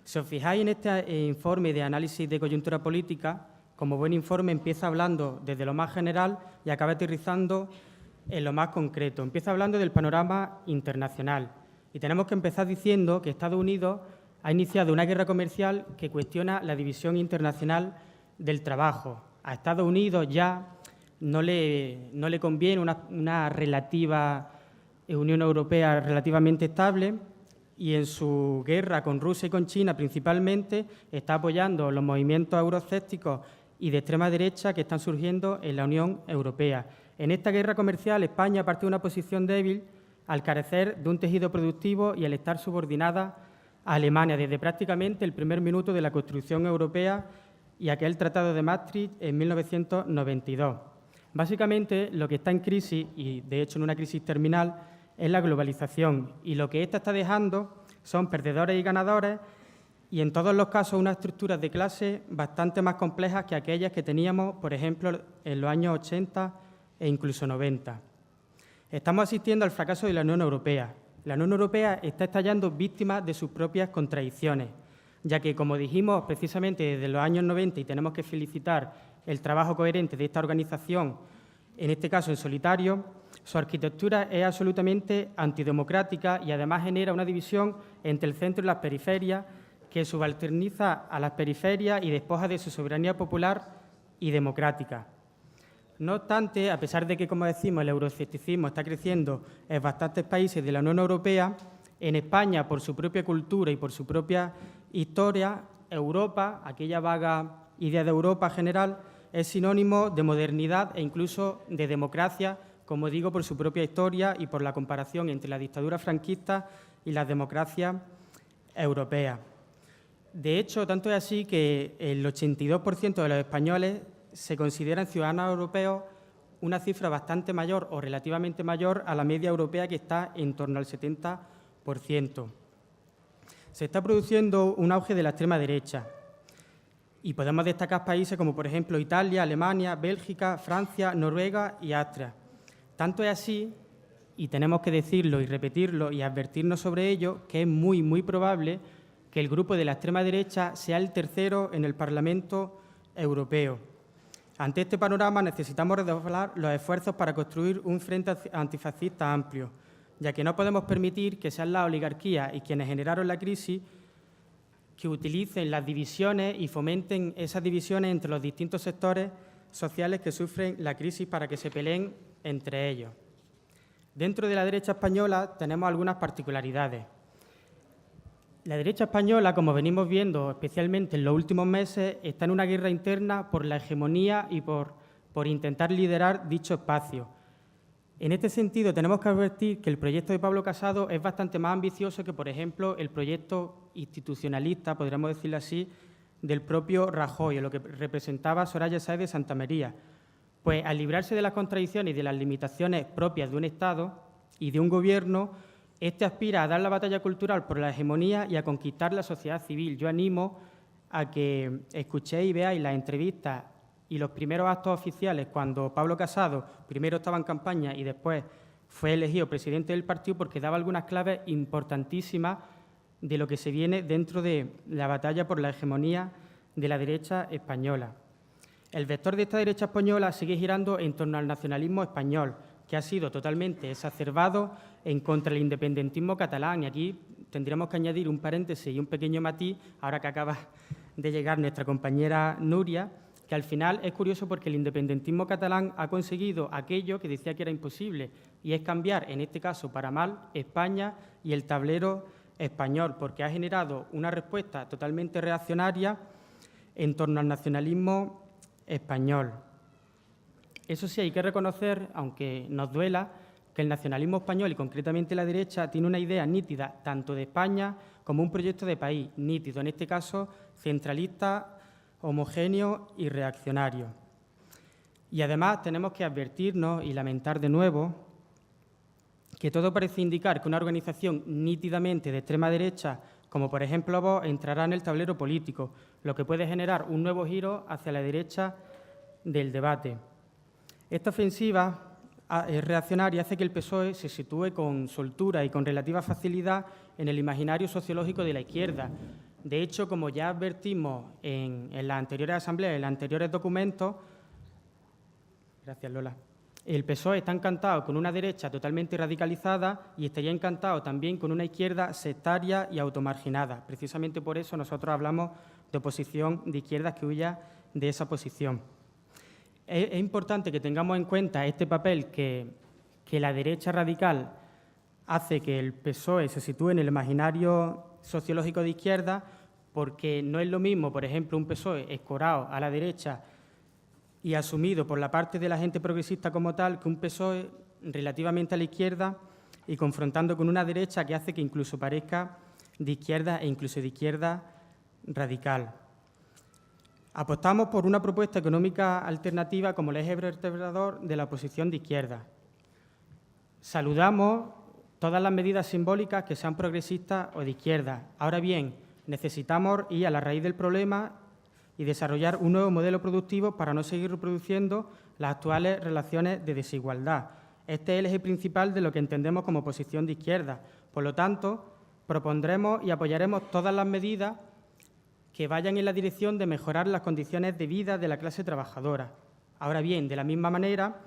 Si os fijáis en este informe de análisis de coyuntura política, como buen informe empieza hablando desde lo más general y acaba aterrizando en lo más concreto. Empieza hablando del panorama internacional y tenemos que empezar diciendo que Estados Unidos ha iniciado una guerra comercial que cuestiona la división internacional del trabajo. A Estados Unidos ya no le conviene una relativa Unión Europea relativamente estable y en su guerra con Rusia y con China principalmente está apoyando los movimientos euroescépticos y de extrema derecha que están surgiendo en la Unión Europea. En esta guerra comercial España parte de una posición débil al carecer de un tejido productivo y al estar subordinada a Alemania desde prácticamente el primer minuto de la construcción europea y aquel Tratado de Maastricht en 1992. Básicamente, lo que está en crisis, y de hecho en una crisis terminal, es la globalización. Y lo que ésta está dejando son perdedores y ganadores y, en todos los casos, unas estructuras de clase bastante más complejas que aquellas que teníamos, por ejemplo, en los años 80 e incluso 90. Estamos asistiendo al fracaso de la Unión Europea. La Unión Europea está estallando víctima de sus propias contradicciones, ya que, como dijimos precisamente desde los años 90, y tenemos que felicitar el trabajo coherente de esta organización, en este caso en solitario, su arquitectura es absolutamente antidemocrática y además genera una división entre el centro y las periferias que subalterniza a las periferias y despoja de su soberanía popular y democrática. No obstante, a pesar de que, como decimos, el euroescepticismo está creciendo en bastantes países de la Unión Europea, en España, por su propia cultura y por su propia historia, Europa, aquella vaga idea de Europa general, es sinónimo de modernidad e incluso de democracia, como digo, por su propia historia y por la comparación entre la dictadura franquista y las democracias europeas. De hecho, tanto es así que el 82% de los españoles se consideran ciudadanos europeos, una cifra bastante mayor o relativamente mayor a la media europea, que está en torno al 70%. Se está produciendo un auge de la extrema derecha y podemos destacar países como, por ejemplo, Italia, Alemania, Bélgica, Francia, Noruega y Austria. Tanto es así, y tenemos que decirlo y repetirlo y advertirnos sobre ello, que es muy, muy probable que el grupo de la extrema derecha sea el tercero en el Parlamento Europeo. Ante este panorama necesitamos redoblar los esfuerzos para construir un frente antifascista amplio, ya que no podemos permitir que sean las oligarquías y quienes generaron la crisis que utilicen las divisiones y fomenten esas divisiones entre los distintos sectores sociales que sufren la crisis para que se peleen entre ellos. Dentro de la derecha española tenemos algunas particularidades. La derecha española, como venimos viendo especialmente en los últimos meses, está en una guerra interna por la hegemonía y por intentar liderar dicho espacio. En este sentido, tenemos que advertir que el proyecto de Pablo Casado es bastante más ambicioso que, por ejemplo, el proyecto institucionalista, podríamos decirlo así, del propio Rajoy, o lo que representaba Soraya Sáez de Santamaría. Pues al librarse de las contradicciones y de las limitaciones propias de un Estado y de un gobierno, este aspira a dar la batalla cultural por la hegemonía y a conquistar la sociedad civil. Yo animo a que escuchéis y veáis las entrevistas y los primeros actos oficiales cuando Pablo Casado primero estaba en campaña y después fue elegido presidente del partido, porque daba algunas claves importantísimas de lo que se viene dentro de la batalla por la hegemonía de la derecha española. El vector de esta derecha española sigue girando en torno al nacionalismo español, que ha sido totalmente exacerbado en contra del independentismo catalán. Y aquí tendríamos que añadir un paréntesis y un pequeño matiz, ahora que acaba de llegar nuestra compañera Nuria, que al final es curioso porque el independentismo catalán ha conseguido aquello que decía que era imposible, y es cambiar, en este caso para mal, España y el tablero español, porque ha generado una respuesta totalmente reaccionaria en torno al nacionalismo español. Eso sí, hay que reconocer, aunque nos duela, que el nacionalismo español y concretamente la derecha tiene una idea nítida tanto de España como un proyecto de país nítido, en este caso centralista, homogéneo y reaccionario. Y además tenemos que advertirnos y lamentar de nuevo que todo parece indicar que una organización nítidamente de extrema derecha, como por ejemplo Vox, entrará en el tablero político, lo que puede generar un nuevo giro hacia la derecha del debate. Esta ofensiva reaccionaria hace que el PSOE se sitúe con soltura y con relativa facilidad en el imaginario sociológico de la izquierda, De hecho, como ya advertimos en las anteriores asambleas, en los anteriores documentos, gracias Lola, el PSOE está encantado con una derecha totalmente radicalizada y estaría encantado también con una izquierda sectaria y automarginada. Precisamente por eso nosotros hablamos de oposición de izquierdas que huya de esa posición. Es importante que tengamos en cuenta este papel que la derecha radical hace que el PSOE se sitúe en el imaginario sociológico de izquierda, porque no es lo mismo, por ejemplo, un PSOE escorado a la derecha y asumido por la parte de la gente progresista como tal, que un PSOE relativamente a la izquierda y confrontando con una derecha que hace que incluso parezca de izquierda e incluso de izquierda radical. Apostamos por una propuesta económica alternativa como el eje vertebrador de la oposición de izquierda. Saludamos todas las medidas simbólicas que sean progresistas o de izquierda. Ahora bien, necesitamos ir a la raíz del problema y desarrollar un nuevo modelo productivo para no seguir reproduciendo las actuales relaciones de desigualdad. Este es el eje principal de lo que entendemos como oposición de izquierda. Por lo tanto, propondremos y apoyaremos todas las medidas que vayan en la dirección de mejorar las condiciones de vida de la clase trabajadora. Ahora bien, de la misma manera,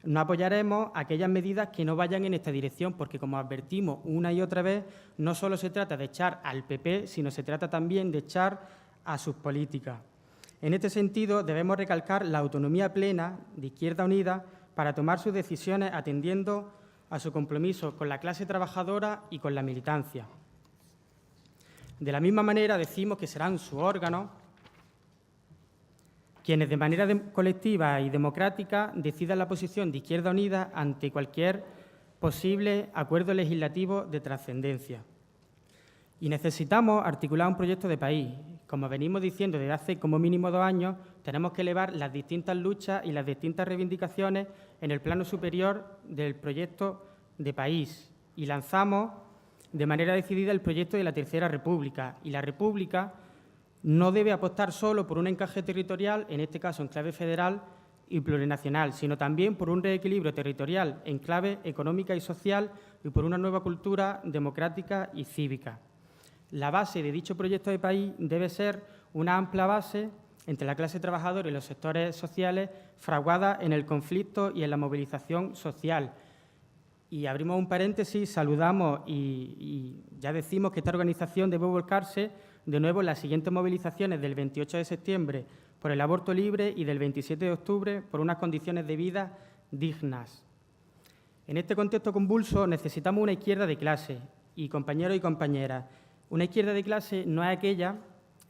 no apoyaremos aquellas medidas que no vayan en esta dirección, porque, como advertimos una y otra vez, no solo se trata de echar al PP, sino se trata también de echar a sus políticas. En este sentido, debemos recalcar la autonomía plena de Izquierda Unida para tomar sus decisiones atendiendo a su compromiso con la clase trabajadora y con la militancia. De la misma manera, decimos que serán sus órganos quienes de manera colectiva y democrática decidan la posición de Izquierda Unida ante cualquier posible acuerdo legislativo de trascendencia. Y necesitamos articular un proyecto de país. Como venimos diciendo desde hace como mínimo 2 años, tenemos que elevar las distintas luchas y las distintas reivindicaciones en el plano superior del proyecto de país. Y lanzamos de manera decidida el proyecto de la Tercera República. Y la República no debe apostar solo por un encaje territorial, en este caso en clave federal y plurinacional, sino también por un reequilibrio territorial en clave económica y social y por una nueva cultura democrática y cívica. La base de dicho proyecto de país debe ser una amplia base entre la clase trabajadora y los sectores sociales fraguada en el conflicto y en la movilización social. Y abrimos un paréntesis, saludamos y ya decimos que esta organización debe volcarse de nuevo en las siguientes movilizaciones del 28 de septiembre por el aborto libre y del 27 de octubre por unas condiciones de vida dignas. En este contexto convulso necesitamos una izquierda de clase y, compañeros y compañeras, una izquierda de clase no es aquella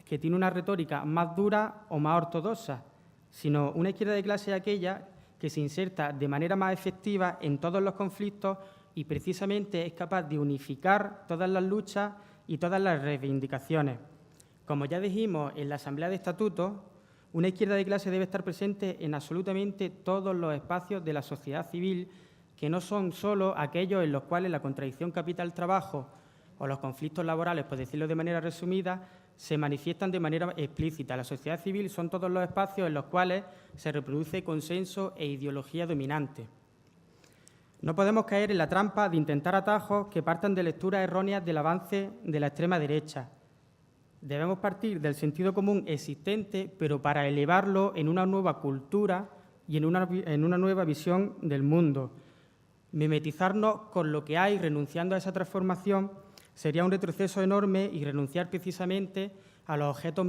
que tiene una retórica más dura o más ortodoxa, sino una izquierda de clase es aquella que se inserta de manera más efectiva en todos los conflictos y precisamente es capaz de unificar todas las luchas y todas las reivindicaciones. Como ya dijimos en la Asamblea de Estatutos, una izquierda de clase debe estar presente en absolutamente todos los espacios de la sociedad civil, que no son solo aquellos en los cuales la contradicción capital-trabajo o los conflictos laborales, por decirlo de manera resumida, se manifiestan de manera explícita. La sociedad civil son todos los espacios en los cuales se reproduce consenso e ideología dominante. No podemos caer en la trampa de intentar atajos que partan de lecturas erróneas del avance de la extrema derecha. Debemos partir del sentido común existente, pero para elevarlo en una nueva cultura y en una nueva visión del mundo. Mimetizarnos con lo que hay, renunciando a esa transformación, sería un retroceso enorme y renunciar precisamente a los objetivos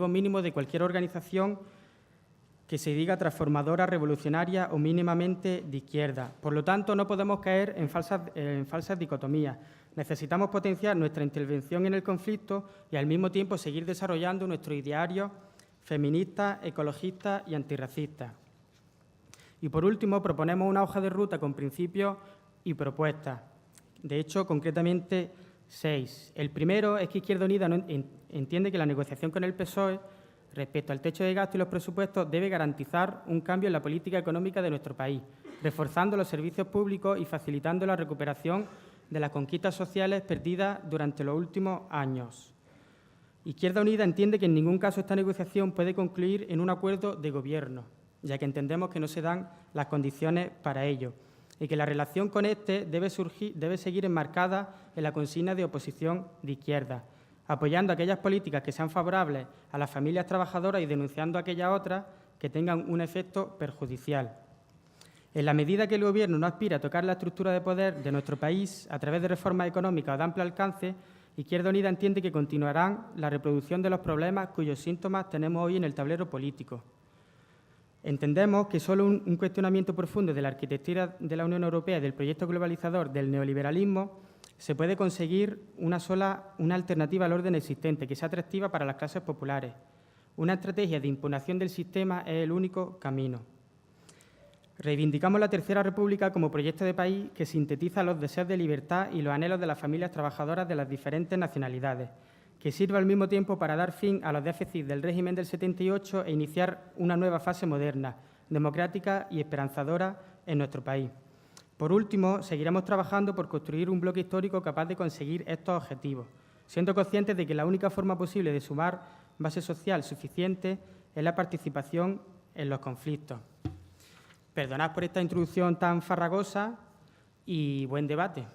mínimos de cualquier organización que se diga transformadora, revolucionaria o mínimamente de izquierda. Por lo tanto, no podemos caer en falsas dicotomías. Necesitamos potenciar nuestra intervención en el conflicto y, al mismo tiempo, seguir desarrollando nuestros idearios feministas, ecologistas y antirracistas. Y, por último, proponemos una hoja de ruta con principios y propuestas. De hecho, concretamente, 6. El primero es que Izquierda Unida entiende que la negociación con el PSOE respecto al techo de gasto y los presupuestos debe garantizar un cambio en la política económica de nuestro país, reforzando los servicios públicos y facilitando la recuperación de las conquistas sociales perdidas durante los últimos años. Izquierda Unida entiende que en ningún caso esta negociación puede concluir en un acuerdo de gobierno, ya que entendemos que no se dan las condiciones para ello, y que la relación con este debe seguir enmarcada en la consigna de oposición de izquierda. apoyando aquellas políticas que sean favorables a las familias trabajadoras y denunciando aquellas otras que tengan un efecto perjudicial. En la medida que el Gobierno no aspira a tocar la estructura de poder de nuestro país a través de reformas económicas de amplio alcance, Izquierda Unida entiende que continuarán la reproducción de los problemas cuyos síntomas tenemos hoy en el tablero político. Entendemos que solo un cuestionamiento profundo de la arquitectura de la Unión Europea y del proyecto globalizador del neoliberalismo se puede conseguir una alternativa al orden existente que sea atractiva para las clases populares. Una estrategia de impugnación del sistema es el único camino. Reivindicamos la Tercera República como proyecto de país que sintetiza los deseos de libertad y los anhelos de las familias trabajadoras de las diferentes nacionalidades, que sirva al mismo tiempo para dar fin a los déficits del régimen del 78 e iniciar una nueva fase moderna, democrática y esperanzadora en nuestro país. Por último, seguiremos trabajando por construir un bloque histórico capaz de conseguir estos objetivos, siendo conscientes de que la única forma posible de sumar base social suficiente es la participación en los conflictos. Perdonad por esta introducción tan farragosa y buen debate.